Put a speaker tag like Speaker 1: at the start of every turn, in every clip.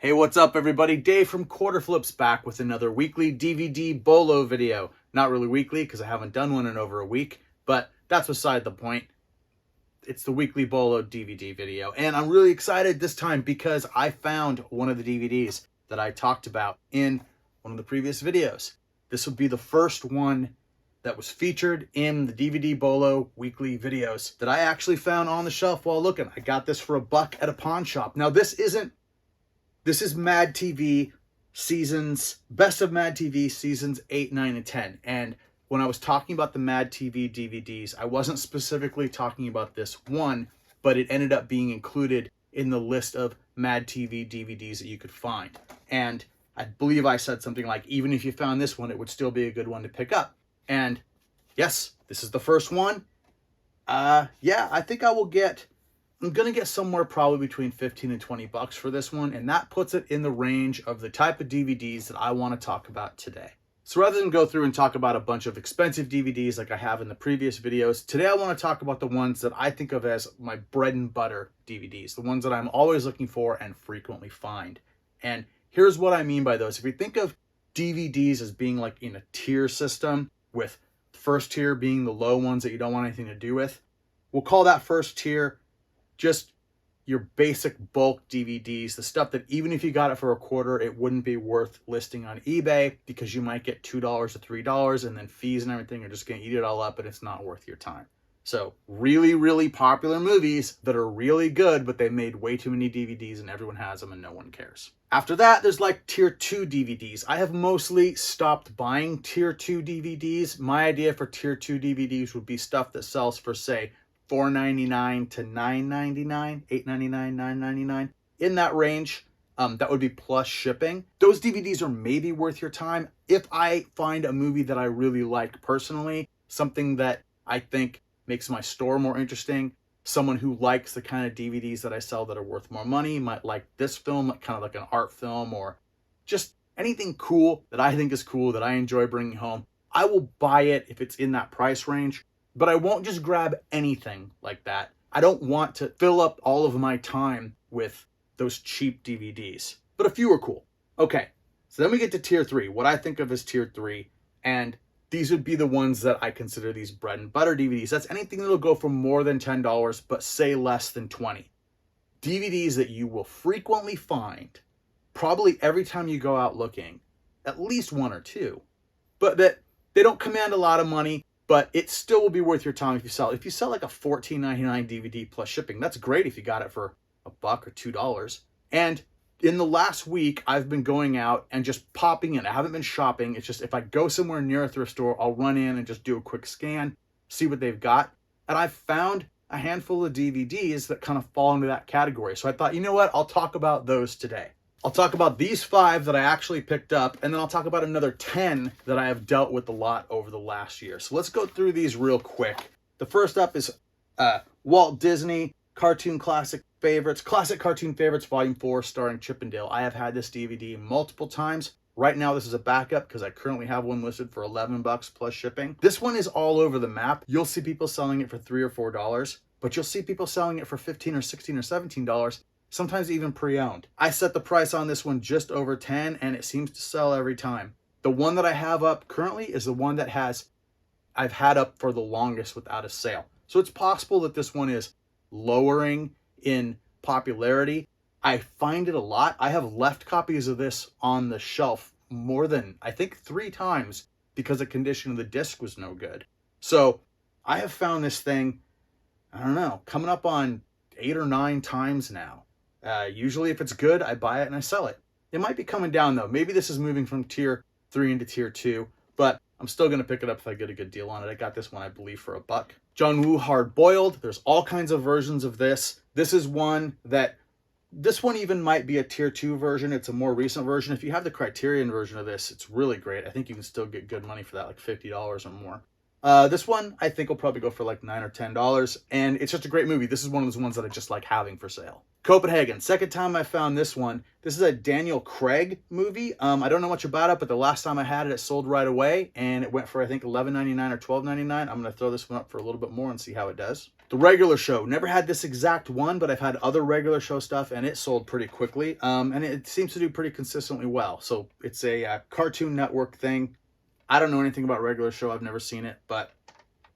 Speaker 1: Hey, what's up everybody? Dave from Quarter Flips back with another weekly DVD BOLO video. Not really weekly because I haven't done one in over a week, but that's beside the point. It's the weekly BOLO DVD video, and I'm really excited this time because I found one of the DVDs that I talked about in one of the previous videos. This would be the first one that was featured in the DVD BOLO weekly videos that I actually found on the shelf while looking. I got this for $1 at a pawn shop. Now this is Mad TV seasons, Best of Mad TV seasons 8, 9, and 10. And when I was talking about the Mad TV DVDs, I wasn't specifically talking about this one, but it ended up being included in the list of Mad TV DVDs that you could find. And I believe I said something like, even if you found this one, it would still be a good one to pick up. And yes, this is the first one. Yeah, I think I'm going to get somewhere probably between 15 and 20 bucks for this one, and that puts it in the range of the type of DVDs that I want to talk about today. So rather than go through and talk about a bunch of expensive DVDs like I have in the previous videos, today I want to talk about the ones that I think of as my bread and butter DVDs, the ones that I'm always looking for and frequently find. And here's what I mean by those. If you think of DVDs as being like in a tier system, with first tier being the low ones that you don't want anything to do with, we'll call that first tier just your basic bulk DVDs, the stuff that even if you got it for $0.25, it wouldn't be worth listing on eBay because you might get $2 or $3 and then fees and everything are just going to eat it all up and it's not worth your time. So really, really popular movies that are really good, but they made way too many DVDs and everyone has them and no one cares. After that, there's like tier 2 DVDs. I have mostly stopped buying tier 2 DVDs. My idea for tier 2 DVDs would be stuff that sells for, say, $4.99 to $9.99, $8.99, $9.99, in that range. That would be plus shipping. Those DVDs are maybe worth your time if I find a movie that I really like personally, something that I think makes my store more interesting. Someone who likes the kind of DVDs that I sell that are worth more money might like this film, kind of like an art film, or just anything cool that I think is cool that I enjoy bringing home. I will buy it if it's in that price range. But I won't just grab anything like that. I don't want to fill up all of my time with those cheap DVDs. But a few are cool. Okay, so then we get to tier 3, what I think of as tier 3. And these would be the ones that I consider these bread and butter DVDs. That's anything that'll go for more than $10, but say less than $20. DVDs that you will frequently find, probably every time you go out looking, at least one or two. But that they don't command a lot of money. But it still will be worth your time if you sell it. If you sell like a $14.99 DVD plus shipping, that's great if you got it for $1 or $2. And in the last week, I've been going out and just popping in. I haven't been shopping. It's just if I go somewhere near a thrift store, I'll run in and just do a quick scan, see what they've got. And I've found a handful of DVDs that kind of fall into that category. So I thought, you know what? I'll talk about those today. I'll talk about these 5 that I actually picked up, and then I'll talk about another 10 that I have dealt with a lot over the last year. So let's go through these real quick. The first up is Walt Disney Cartoon Classic Cartoon Favorites Volume 4 starring Chip and Dale. I have had this DVD multiple times. Right now this is a backup because I currently have one listed for $11 plus shipping. This one is all over the map. You'll see people selling it for $3 or $4, but you'll see people selling it for $15 or $16 or $17. Sometimes even pre-owned. I set the price on this one just over $10 and it seems to sell every time. The one that I have up currently is the one that I've had up for the longest without a sale. So it's possible that this one is lowering in popularity. I find it a lot. I have left copies of this on the shelf more than, I think, 3 times because the condition of the disc was no good. So I have found this thing, I don't know, coming up on 8 or 9 times now. Usually if it's good, I buy it and I sell it. It might be coming down though. Maybe this is moving from tier 3 into tier 2, but I'm still going to pick it up if I get a good deal on it. I got this one, I believe, for $1. John Woo Hard Boiled. There's all kinds of versions of this. This one even might be a tier 2 version. It's a more recent version. If you have the Criterion version of this, it's really great. I think you can still get good money for that, like $50 or more. This one I think will probably go for like $9 or $10, and it's just a great movie. This is one of those ones that I just like having for sale. Copenhagen, second time I found this one. This is a Daniel Craig movie. I don't know much about it, but the last time I had it, it sold right away, and it went for, I think, $11.99 or $12.99. I'm going to throw this one up for a little bit more and see how it does. The regular show, never had this exact one, but I've had other regular show stuff, and it sold pretty quickly, and it seems to do pretty consistently well. So it's a Cartoon Network thing. I don't know anything about regular show. I've never seen it, but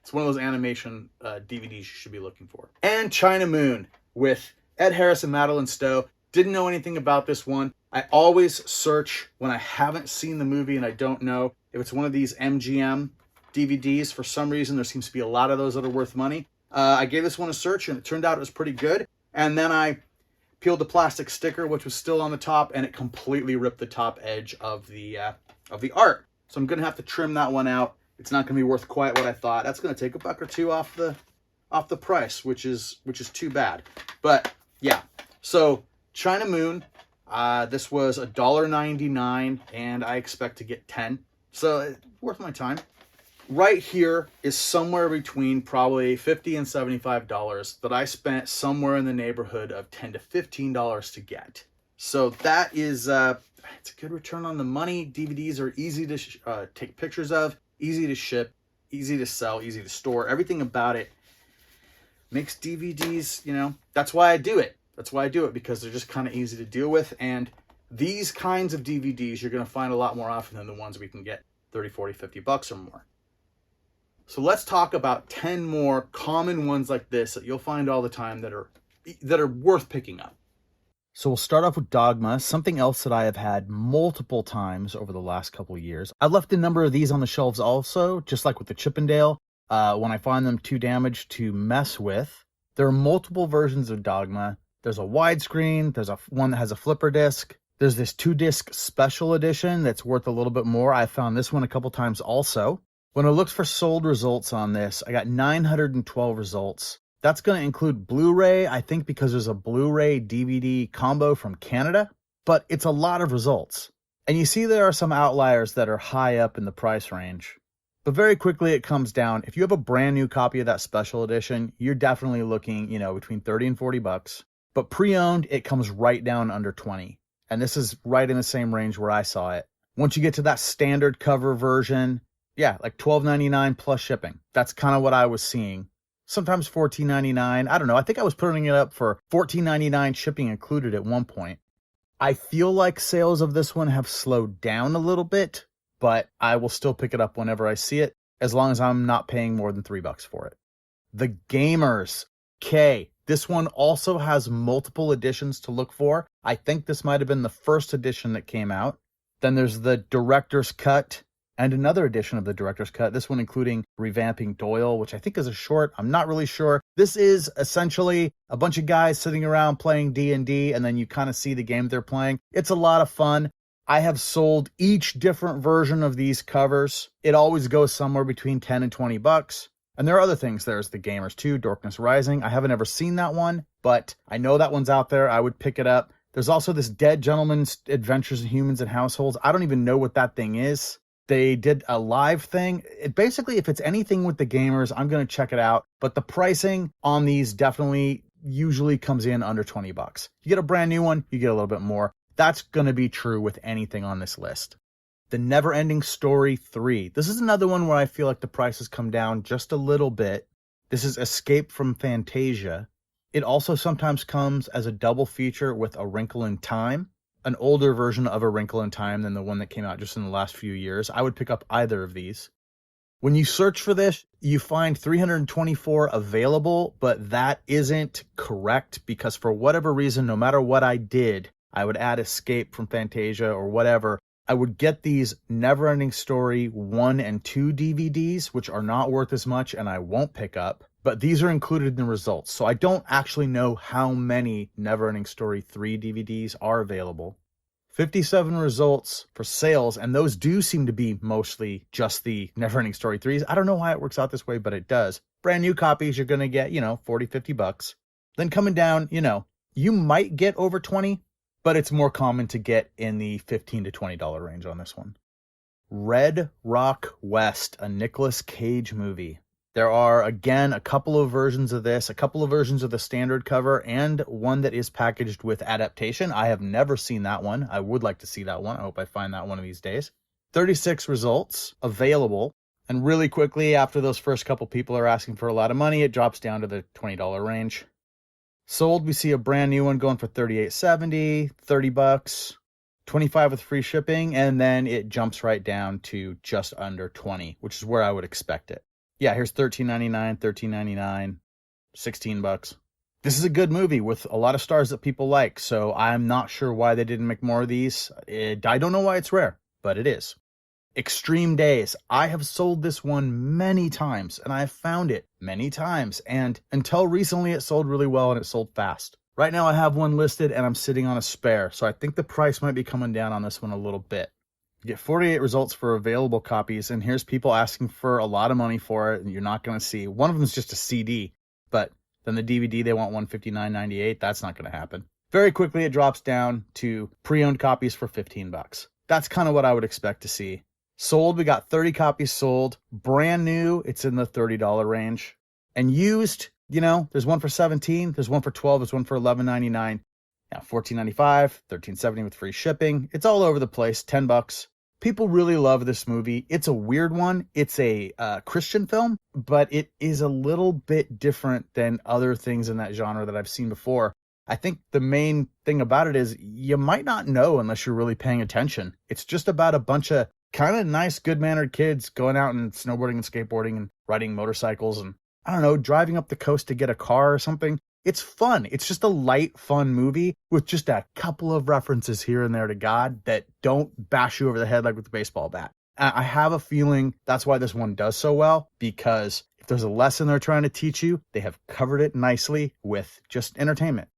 Speaker 1: it's one of those animation DVDs you should be looking for. And China Moon with Ed Harris and Madeline Stowe. Didn't know anything about this one. I always search when I haven't seen the movie and I don't know if it's one of these MGM DVDs. For some reason, there seems to be a lot of those that are worth money. I gave this one a search and it turned out it was pretty good. And then I peeled the plastic sticker, which was still on the top, and it completely ripped the top edge of the art. So I'm gonna have to trim that one out. It's not gonna be worth quite what I thought. That's gonna take $1 or $2 off the price, which is too bad. But yeah, so China Moon, this was $1.99, and I expect to get 10, so it's worth my time. Right here is somewhere between probably $50 and $75 that I spent somewhere in the neighborhood of $10 to $15 to get. So that is, it's a good return on the money. DVDs are easy to take pictures of, easy to ship, easy to sell, easy to store. Everything about it makes DVDs, you know, that's why I do it. That's why I do it, because they're just kind of easy to deal with. And these kinds of DVDs you're going to find a lot more often than the ones we can get 30, 40, 50 bucks or more. So let's talk about 10 more common ones like this that you'll find all the time that are worth picking up. So we'll start off with Dogma, something else that I have had multiple times over the last couple of years. I've left a number of these on the shelves also, just like with the Chippendale. When I find them too damaged to mess with. There are multiple versions of Dogma. There's a widescreen, there's one that has a flipper disc. There's this 2-disc special edition that's worth a little bit more. I found this one a couple times also. When I looked for sold results on this, I got 912 results. That's going to include Blu-ray, I think, because there's a Blu-ray DVD combo from Canada, but it's a lot of results. And you see there are some outliers that are high up in the price range. But very quickly it comes down. If you have a brand new copy of that special edition, you're definitely looking, you know, between 30 and 40 bucks. But pre-owned, it comes right down under 20. And this is right in the same range where I saw it. Once you get to that standard cover version, yeah, like $12.99 plus shipping. That's kind of what I was seeing. Sometimes $14.99. I don't know. I think I was putting it up for $14.99 shipping included at one point. I feel like sales of this one have slowed down a little bit, but I will still pick it up whenever I see it, as long as I'm not paying more than $3 for it. The Gamers. Okay, this one also has multiple editions to look for. I think this might have been the first edition that came out. Then there's the Director's Cut and another edition of the Director's Cut, this one including Revamping Doyle, which I think is a short. I'm not really sure. This is essentially a bunch of guys sitting around playing D&D, and then you kind of see the game they're playing. It's a lot of fun. I have sold each different version of these covers. It always goes somewhere between 10 and 20 bucks. And there are other things. There's the Gamers 2, Darkness Rising. I haven't ever seen that one, but I know that one's out there. I would pick it up. There's also this Dead Gentleman's Adventures in Humans and Households. I don't even know what that thing is. They did a live thing. It basically, if it's anything with the Gamers, I'm going to check it out. But the pricing on these definitely usually comes in under 20 bucks. You get a brand new one, you get a little bit more. That's going to be true with anything on this list. The Neverending Story 3. This is another one where I feel like the prices come down just a little bit. This is Escape from Fantasia. It also sometimes comes as a double feature with A Wrinkle in Time, an older version of A Wrinkle in Time than the one that came out just in the last few years. I would pick up either of these. When you search for this, you find 324 available, but that isn't correct because for whatever reason, no matter what I did, I would add Escape from Fantasia or whatever. I would get these Neverending Story 1 and 2 DVDs, which are not worth as much and I won't pick up. But these are included in the results, so I don't actually know how many Neverending Story 3 DVDs are available. 57 results for sales, and those do seem to be mostly just the Neverending Story 3s. I don't know why it works out this way, but it does. Brand new copies, you're going to get, 40, 50 bucks. Then coming down, you might get over 20, but it's more common to get in the $15 to $20 range on this one. Red Rock West, a Nicolas Cage movie. There are, again, a couple of versions of this, a couple of versions of the standard cover, and one that is packaged with adaptation. I have never seen that one. I would like to see that one. I hope I find that one of these days. 36 results available. And really quickly, after those first couple people are asking for a lot of money, it drops down to the $20 range. Sold, we see a brand new one going for $38.70, $30, $25 with free shipping, and then it jumps right down to just under $20, which is where I would expect it. Yeah, here's $13.99, $13.99, $16. This is a good movie with a lot of stars that people like, so I'm not sure why they didn't make more of these. I don't know why it's rare, but it is. Extreme Days. I have sold this one many times, and I have found it many times, and until recently it sold really well and it sold fast. Right now I have one listed and I'm sitting on a spare, so I think the price might be coming down on this one a little bit. You get 48 results for available copies, and here's people asking for a lot of money for it, and you're not going to see. One of them is just a CD, but then the DVD, they want $159.98. That's not going to happen. Very quickly, it drops down to pre-owned copies for $15. That's kind of what I would expect to see. Sold, we got 30 copies sold. Brand new, it's in the $30 range. And used, there's one for $17, there's one for $12, there's one for $11.99. Now $14.95, $13.70 with free shipping. It's all over the place, $10. People really love this movie. It's a weird one. It's a Christian film, but it is a little bit different than other things in that genre that I've seen before. I think the main thing about it is you might not know unless you're really paying attention. It's just about a bunch of kind of nice, good-mannered kids going out and snowboarding and skateboarding and riding motorcycles and, I don't know, driving up the coast to get a car or something. It's fun. It's just a light, fun movie with just a couple of references here and there to God that don't bash you over the head like with the baseball bat. I have a feeling that's why this one does so well, because if there's a lesson they're trying to teach you, they have covered it nicely with just entertainment.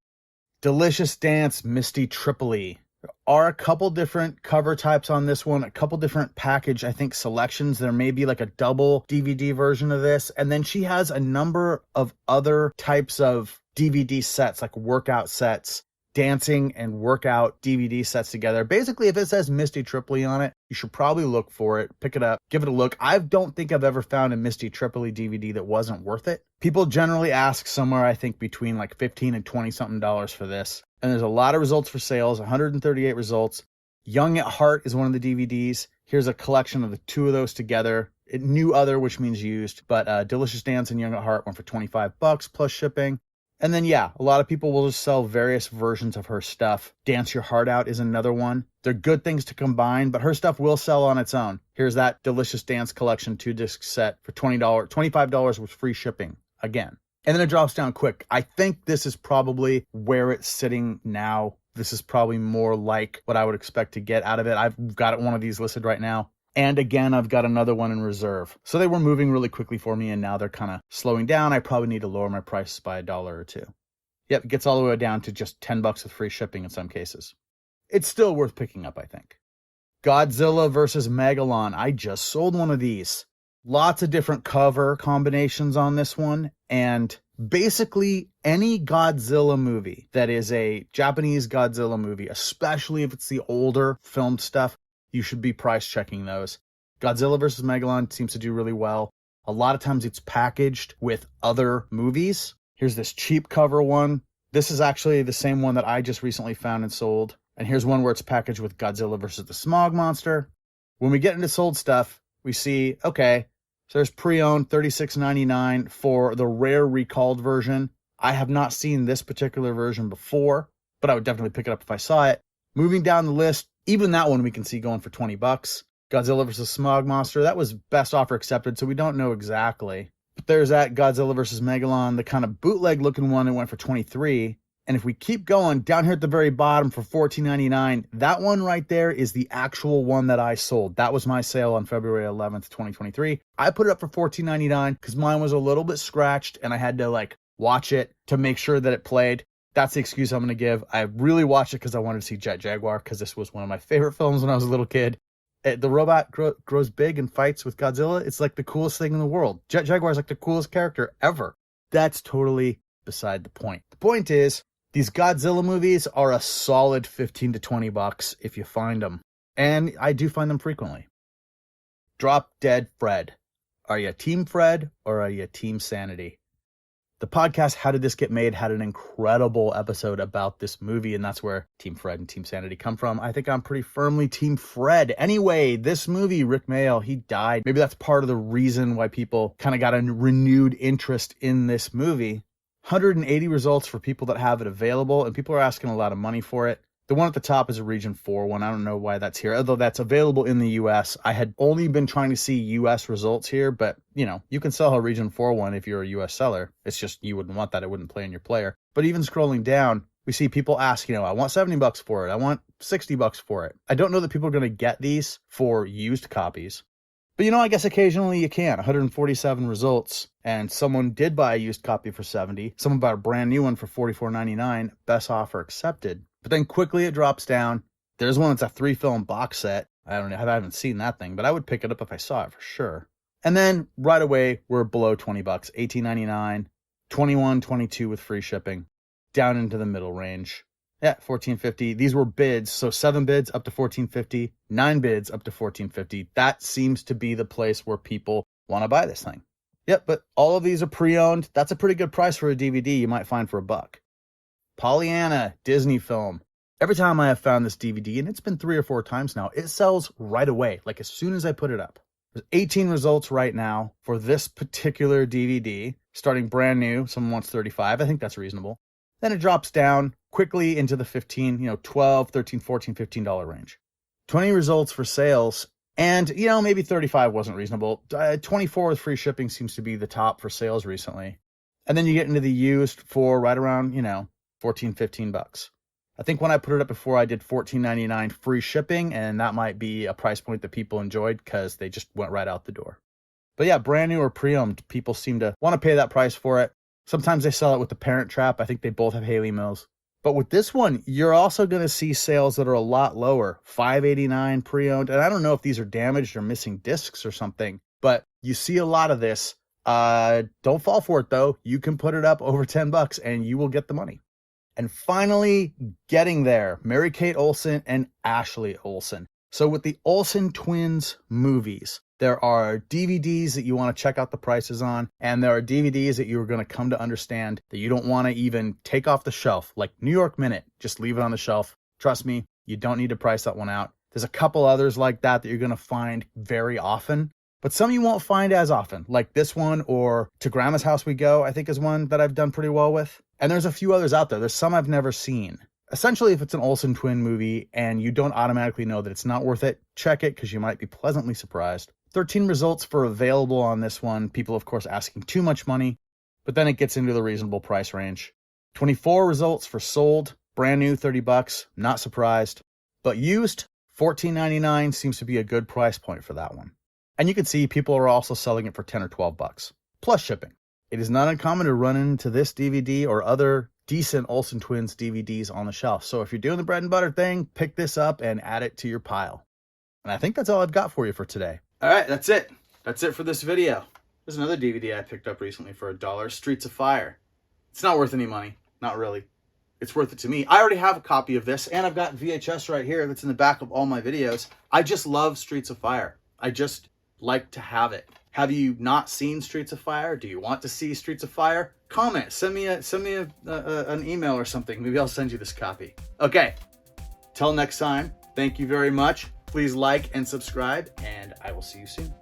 Speaker 1: Delicious Dance, Misty, Tripoli. There are a couple different cover types on this one, a couple different package, I think, selections. There may be like a double DVD version of this. And then she has a number of other types of DVD sets, like workout sets, dancing and workout DVD sets together. Basically, if it says Misty Tripoli on it, you should probably look for it, pick it up, give it a look. I don't think I've ever found a Misty Tripoli DVD that wasn't worth it. People generally ask somewhere, I think, between like $15 and $20 something for this. And there's a lot of results for sales, 138 results. Young at Heart is one of the DVDs. Here's a collection of the two of those together. New other, which means used, but Delicious Dance and Young at Heart went for $25 plus shipping. And then, yeah, a lot of people will just sell various versions of her stuff. Dance Your Heart Out is another one. They're good things to combine, but her stuff will sell on its own. Here's that Delicious Dance Collection 2-disc set for $25 with free shipping again. And then it drops down quick. I think this is probably where it's sitting now. This is probably more like what I would expect to get out of it. I've got one of these listed right now. And again, I've got another one in reserve. So they were moving really quickly for me, and now they're kind of slowing down. I probably need to lower my prices by $1 or $2. Yep, it gets all the way down to just $10 with free shipping in some cases. It's still worth picking up, I think. Godzilla versus Megalon. I just sold one of these. Lots of different cover combinations on this one, and basically any Godzilla movie that is a Japanese Godzilla movie, especially if it's the older filmed stuff, you should be price checking those. Godzilla vs. Megalon seems to do really well. A lot of times it's packaged with other movies. Here's this cheap cover one. This is actually the same one that I just recently found and sold. And here's one where it's packaged with Godzilla vs. the Smog Monster. When we get into sold stuff, we see, okay, so there's pre-owned $36.99 for the rare recalled version. I have not seen this particular version before, but I would definitely pick it up if I saw it. Moving down the list, even that one we can see going for $20. Godzilla vs. Smog Monster, that was best offer accepted, so we don't know exactly. But there's that Godzilla vs. Megalon, the kind of bootleg looking one that went for $23. And if we keep going down here at the very bottom for $14.99, that one right there is the actual one that I sold. That was my sale on February 11th, 2023. I put it up for $14.99 because mine was a little bit scratched and I had to watch it to make sure that it played. That's the excuse I'm going to give. I really watched it because I wanted to see Jet Jaguar, because this was one of my favorite films when I was a little kid. The robot grows big and fights with Godzilla. It's like the coolest thing in the world. Jet Jaguar is like the coolest character ever. That's totally beside the point. The point is, these Godzilla movies are a solid $15 to $20 if you find them. And I do find them frequently. Drop Dead Fred. Are you Team Fred or are you Team Sanity? The podcast, How Did This Get Made, had an incredible episode about this movie, and that's where Team Fred and Team Sanity come from. I think I'm pretty firmly Team Fred. Anyway, this movie, Rick Mayall, he died. Maybe that's part of the reason why people kind of got a renewed interest in this movie. 180 results for people that have it available, and people are asking a lot of money for it. The one at the top is a Region 4 one. I don't know why that's here, although that's available in the US. I had only been trying to see US results here, but you know, you can sell a Region 4 one if you're a US seller. It's just you wouldn't want that. It wouldn't play in your player. But even scrolling down, we see people ask, I want $70 for it. I want $60 for it. I don't know that people are going to get these for used copies. But I guess occasionally you can. 147 results, and someone did buy a used copy for $70. Someone bought a brand new one for $44.99. Best offer accepted. But then quickly it drops down. There's one that's a 3-film box set. I haven't seen that thing, but I would pick it up if I saw it for sure. And then right away, we're below $20, $18.99, $21, $22 with free shipping, down into the middle range. Yeah, $14.50. These were bids, so 7 bids up to $14.50, 9 bids up to $14.50. That seems to be the place where people want to buy this thing. Yep, but all of these are pre-owned. That's a pretty good price for a DVD you might find for $1. Pollyanna, Disney film. Every time I have found this DVD, and it's been 3 or 4 times now, it sells right away, like as soon as I put it up. There's 18 results right now for this particular DVD, starting brand new. Someone wants 35. I think that's reasonable. Then it drops down quickly into the 15, $12, $13, $14, $15 range. 20 results for sales, and, maybe 35 wasn't reasonable. 24 with free shipping seems to be the top for sales recently. And then you get into the used for right around, $14, $15. I think when I put it up before, I did $14.99 free shipping, and that might be a price point that people enjoyed because they just went right out the door. But yeah, brand new or pre-owned, people seem to want to pay that price for it. Sometimes they sell it with the Parent Trap. I think they both have Haley Mills. But with this one, you're also going to see sales that are a lot lower. $5.89 pre-owned, and I don't know if these are damaged or missing discs or something, but you see a lot of this. Don't fall for it though. You can put it up over $10 and you will get the money. And finally, getting there, Mary-Kate Olsen and Ashley Olsen. So with the Olsen twins movies, there are DVDs that you want to check out the prices on, and there are DVDs that you're going to come to understand that you don't want to even take off the shelf, like New York Minute. Just leave it on the shelf. Trust me, you don't need to price that one out. There's a couple others like that you're going to find very often, but some you won't find as often, like this one, or To Grandma's House We Go, I think is one that I've done pretty well with. And there's a few others out there. There's some I've never seen. Essentially, if it's an Olsen twin movie and you don't automatically know that it's not worth it, check it because you might be pleasantly surprised. 13 results for available on this one. People, of course, asking too much money, but then it gets into the reasonable price range. 24 results for sold, brand new, $30, not surprised. But used, $14.99 seems to be a good price point for that one. And you can see people are also selling it for $10 or $12, plus shipping. It is not uncommon to run into this DVD or other decent Olsen Twins DVDs on the shelf. So if you're doing the bread and butter thing, pick this up and add it to your pile. And I think that's all I've got for you for today. All right, that's it. That's it for this video. There's another DVD I picked up recently for $1, Streets of Fire. It's not worth any money. Not really. It's worth it to me. I already have a copy of this, and I've got VHS right here that's in the back of all my videos. I just love Streets of Fire. I just like to have it. Have you not seen Streets of Fire? Do you want to see Streets of Fire? Comment. Send me an email or something. Maybe I'll send you this copy. Okay. Till next time, thank you very much. Please like and subscribe, and I will see you soon.